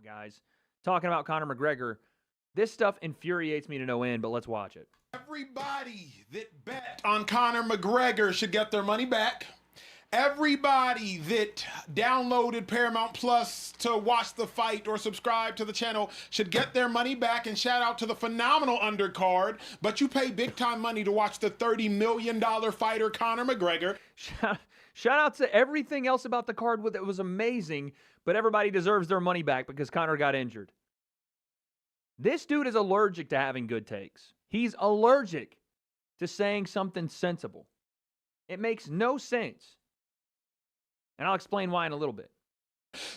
guys. Talking about Conor McGregor. This stuff infuriates me to no end, but let's watch it. Everybody that bet on Conor McGregor should get their money back. Everybody that downloaded Paramount Plus to watch the fight or subscribe to the channel should get their money back. And shout out to the phenomenal undercard, but you pay big time money to watch the $30 million fighter Conor McGregor. Shout out to everything else about the card that was amazing, but everybody deserves their money back because Conor got injured. This dude is allergic to having good takes. He's allergic to saying something sensible. It makes no sense. And I'll explain why in a little bit.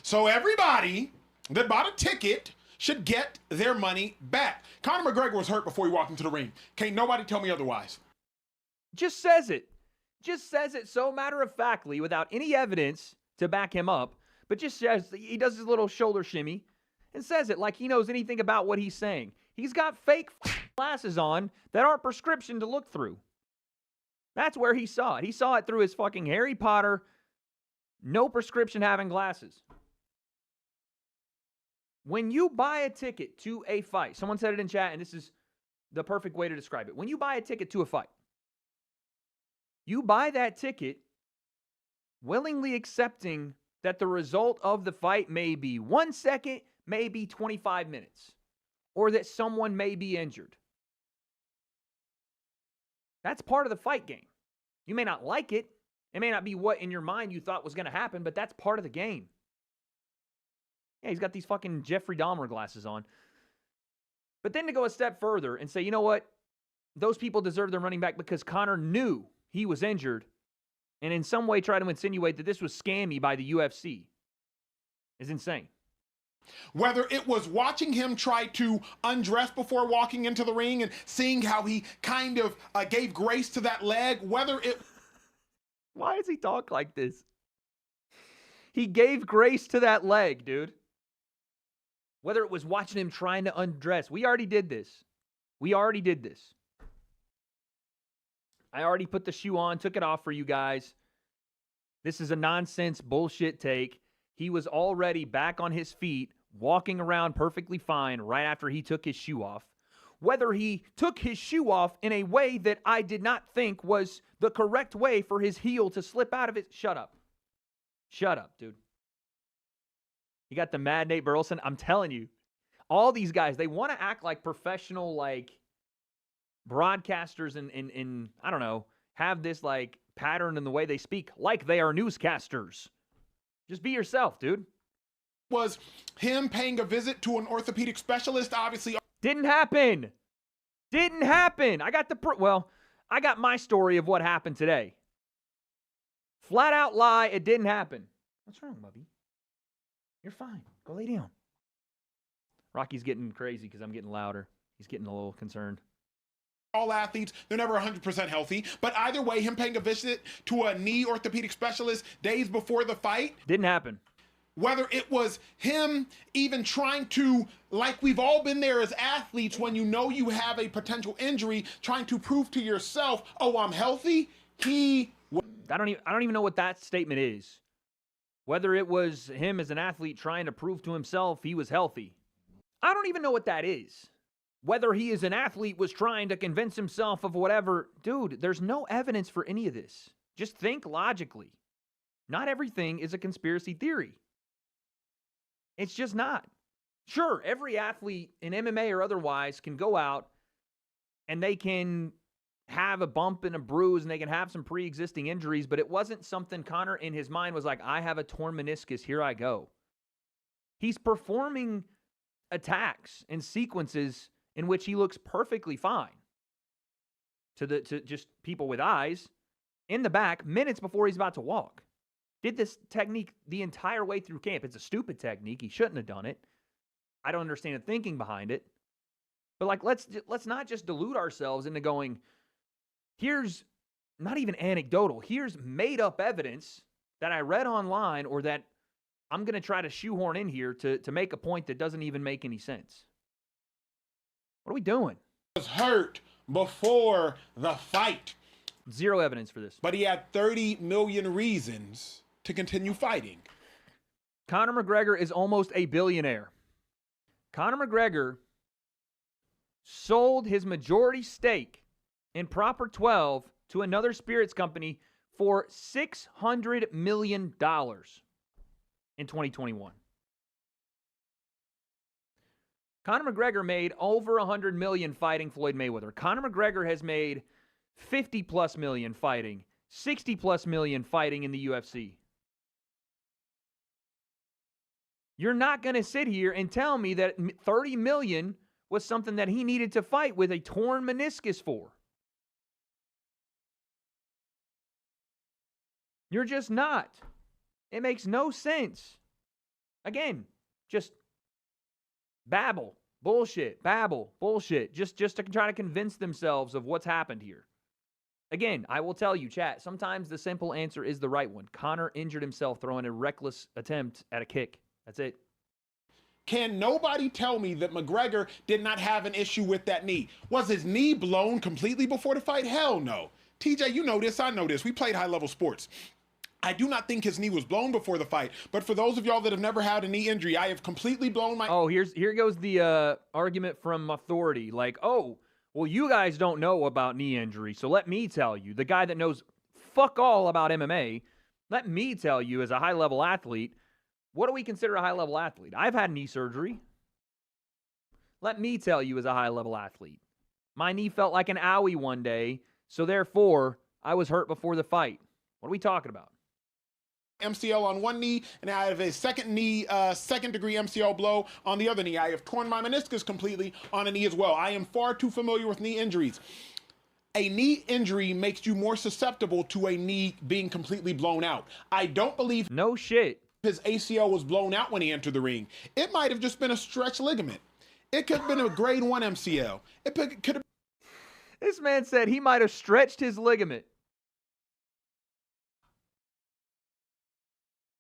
So everybody that bought a ticket should get their money back. Conor McGregor was hurt before he walked into the ring. Can't nobody tell me otherwise. Just says it. Just says it so matter-of-factly without any evidence to back him up, but just says, he does his little shoulder shimmy and says it like he knows anything about what he's saying. He's got fake glasses on that aren't prescription to look through. That's where he saw it. He saw it through his fucking Harry Potter, no prescription having glasses. When you buy a ticket to a fight, someone said it in chat, and this is the perfect way to describe it. When you buy a ticket to a fight, you buy that ticket willingly accepting that the result of the fight may be 1 second, maybe 25 minutes, or that someone may be injured. That's part of the fight game. You may not like it. It may not be what in your mind you thought was going to happen, but that's part of the game. Yeah, he's got these fucking Jeffrey Dahmer glasses on. But then to go a step further and say, you know what? Those people deserve their running back because Conor knew he was injured and in some way try to insinuate that this was scammy by the UFC is insane. Whether it was watching him try to undress before walking into the ring and seeing how he kind of gave grace to that leg, whether it... Why does he talk like this? He gave grace to that leg, dude. Whether it was watching him trying to undress. We already did this. We already did this. I already put the shoe on, took it off for you guys. This is a nonsense bullshit take. He was already back on his feet, walking around perfectly fine right after he took his shoe off. Whether he took his shoe off in a way that I did not think was the correct way for his heel to slip out of it. Shut up. Shut up, dude. You got the Mad Nate Burleson. I'm telling you, all these guys, they want to act like professional, like, broadcasters and I don't know, have this, like, pattern in the way they speak, like they are newscasters. Just be yourself, dude. Was him paying a visit to an orthopedic specialist, obviously. Didn't happen. Didn't happen. I got my story of what happened today. Flat out lie, it didn't happen. What's wrong, Bubby? You're fine. Go lay down. Rocky's getting crazy because I'm getting louder. He's getting a little concerned. All athletes, they're never 100% healthy. But either way, him paying a visit to a knee orthopedic specialist days before the fight. Didn't happen. Whether it was him even trying to, like we've all been there as athletes, when you know you have a potential injury, trying to prove to yourself, oh, I'm healthy. I don't even know what that statement is. Whether it was him as an athlete trying to prove to himself he was healthy. I don't even know what that is. Whether he as an athlete was trying to convince himself of whatever. Dude, there's no evidence for any of this. Just think logically. Not everything is a conspiracy theory. It's just not. Sure, every athlete in MMA or otherwise can go out and they can have a bump and a bruise and they can have some pre-existing injuries, but it wasn't something Conor in his mind was like, I have a torn meniscus, here I go. He's performing attacks and sequences in which he looks perfectly fine to just people with eyes in the back minutes before he's about to walk. Did this technique the entire way through camp. It's a stupid technique. He shouldn't have done it. I don't understand the thinking behind it. But like, let's not just delude ourselves into going, here's not even anecdotal. Here's made up evidence that I read online or that I'm going to try to shoehorn in here to make a point that doesn't even make any sense. What are we doing? Was hurt before the fight. Zero evidence for this. But he had 30 million reasons to continue fighting. Conor McGregor is almost a billionaire. Conor McGregor sold his majority stake in Proper 12 to another spirits company for $600 million in 2021. Conor McGregor made over $100 million fighting Floyd Mayweather. Conor McGregor has made $50+ million fighting, $60+ million fighting in the UFC. You're not going to sit here and tell me that $30 million was something that he needed to fight with a torn meniscus for. You're just not. It makes no sense. Again, just babble, bullshit, babble, bullshit, just to try to convince themselves of what's happened here. Again, I will tell you, chat, sometimes the simple answer is the right one. Conor injured himself throwing a reckless attempt at a kick. That's it. Can nobody tell me that McGregor did not have an issue with that knee? Was his knee blown completely before the fight? Hell no. TJ, you know this, I know this. We played high-level sports. I do not think his knee was blown before the fight, but for those of y'all that have never had a knee injury, I have completely blown my... Oh, here goes the argument from authority. Like, oh, well, you guys don't know about knee injury, so let me tell you, the guy that knows fuck all about MMA, let me tell you as a high-level athlete, what do we consider a high-level athlete? I've had knee surgery. Let me tell you as a high-level athlete. My knee felt like an owie one day, so therefore, I was hurt before the fight. What are we talking about? MCL on one knee, and I have a second-degree MCL blow on the other knee. I have torn my meniscus completely on a knee as well. I am far too familiar with knee injuries. A knee injury makes you more susceptible to a knee being completely blown out. I don't believe... No shit. His ACL was blown out when he entered the ring. It might have just been a stretched ligament. It could have been a grade 1 MCL. It could have... This man said he might have stretched his ligament.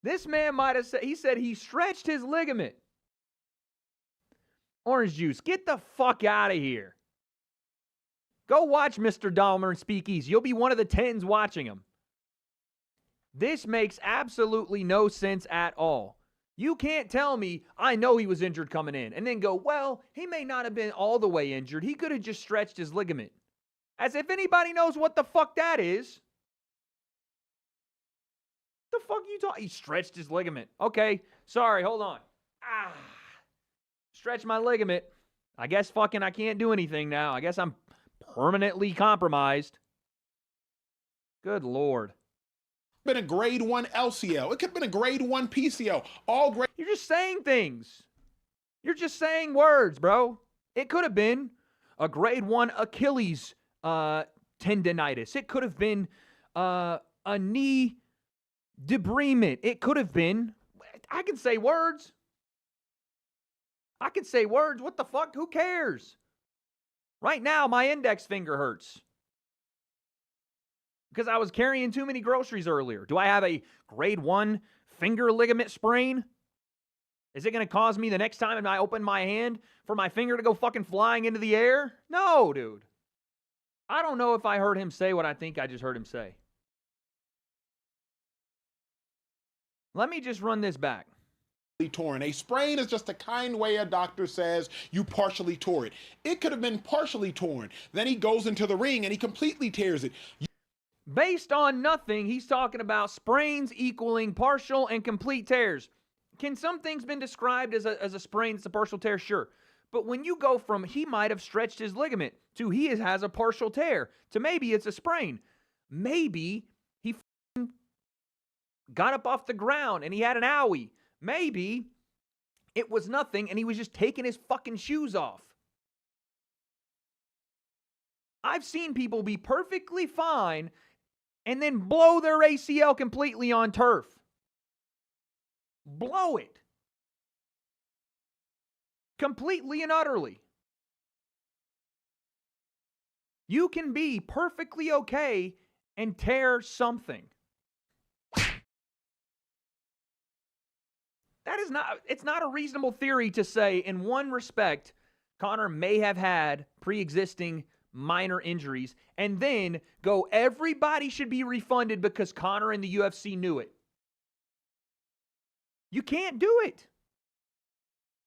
This man might have said, he said he stretched his ligament. Orange juice, get the fuck out of here. Go watch Mr. Dahmer and Speakeasy. You'll be one of the 10s watching him. This makes absolutely no sense at all. You can't tell me, I know he was injured coming in, and then go, well, he may not have been all the way injured. He could have just stretched his ligament. As if anybody knows what the fuck that is. The fuck you talking? He stretched his ligament. Okay, sorry, hold on. Stretch my ligament. I guess fucking I can't do anything now. I guess I'm permanently compromised. Good Lord. Been a grade 1 LCL. It could have been a grade 1 PCL. All grade... You're just saying things. You're just saying words, bro. It could have been a grade 1 Achilles tendonitis. It could have been a knee debridement. It could have been... I can say words. I can say words. What the fuck? Who cares? Right now, my index finger hurts. Because I was carrying too many groceries earlier. Do I have a grade 1 finger ligament sprain? Is it going to cause me the next time I open my hand for my finger to go fucking flying into the air? No, dude. I don't know if I heard him say what I think I just heard him say. Let me just run this back. Torn. A sprain is just a kind way a doctor says you partially tore it. It could have been partially torn. Then he goes into the ring and he completely tears it. Based on nothing, he's talking about sprains equaling partial and complete tears. Can some things been described as a sprain, it's a partial tear? Sure. But when you go from he might have stretched his ligament to he has a partial tear to maybe it's a sprain. Maybe he got up off the ground and he had an owie. Maybe it was nothing and he was just taking his fucking shoes off. I've seen people be perfectly fine and then blow their ACL completely on turf. Blow it. Completely and utterly. You can be perfectly okay and tear something. It's not a reasonable theory to say, in one respect, Conor may have had pre-existing minor injuries, and then go, everybody should be refunded because Conor and the UFC knew it. You can't do it.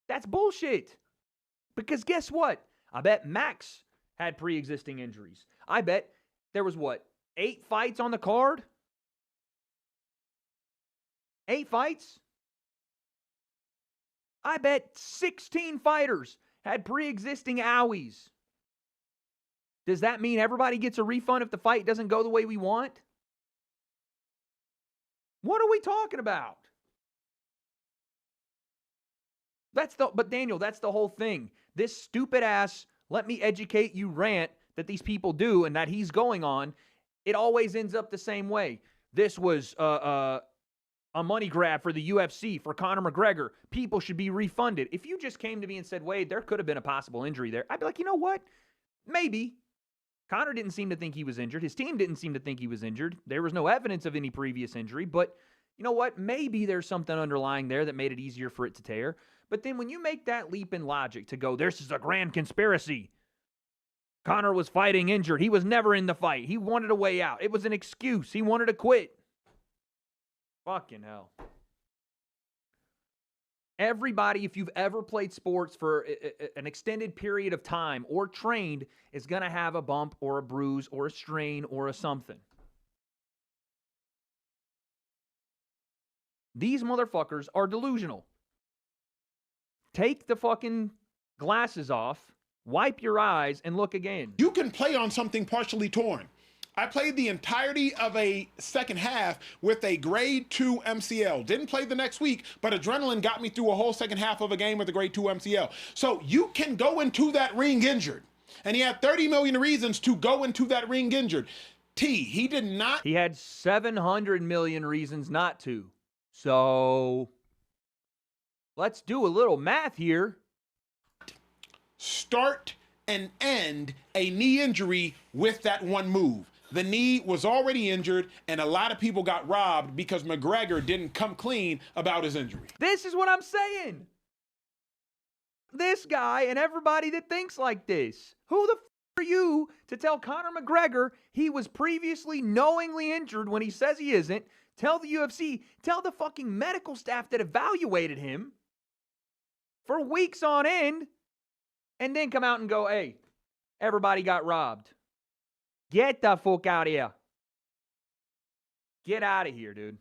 That's bullshit. Because guess what? I bet Max had pre-existing injuries. I bet there was 8 fights on the card? 8 fights? I bet 16 fighters had pre-existing owies. Does that mean everybody gets a refund if the fight doesn't go the way we want? What are we talking about? But Daniel, that's the whole thing. This stupid ass, let me educate you rant that these people do and that he's going on, it always ends up the same way. This was a money grab for the UFC, for Conor McGregor. People should be refunded. If you just came to me and said, Wade, there could have been a possible injury there, I'd be like, you know what? Maybe. Conor didn't seem to think he was injured. His team didn't seem to think he was injured. There was no evidence of any previous injury, but you know what? Maybe there's something underlying there that made it easier for it to tear. But then when you make that leap in logic to go, this is a grand conspiracy. Conor was fighting injured. He was never in the fight. He wanted a way out. It was an excuse. He wanted to quit. Fucking hell. Everybody, if you've ever played sports for an extended period of time or trained, is going to have a bump or a bruise or a strain or a something. These motherfuckers are delusional. Take the fucking glasses off, wipe your eyes, and look again. You can play on something partially torn. I played the entirety of a second half with a grade 2 MCL. Didn't play the next week, but adrenaline got me through a whole second half of a game with a grade 2 MCL. So you can go into that ring injured. And he had 30 million reasons to go into that ring injured. He did not. He had 700 million reasons not to. So let's do a little math here. Start and end a knee injury with that one move. The knee was already injured, and a lot of people got robbed because McGregor didn't come clean about his injury. This is what I'm saying. This guy and everybody that thinks like this. Who the f*** are you to tell Conor McGregor he was previously knowingly injured when he says he isn't? Tell the UFC, tell the fucking medical staff that evaluated him for weeks on end, and then come out and go, hey, everybody got robbed. Get the fuck out of here. Get out of here, dude.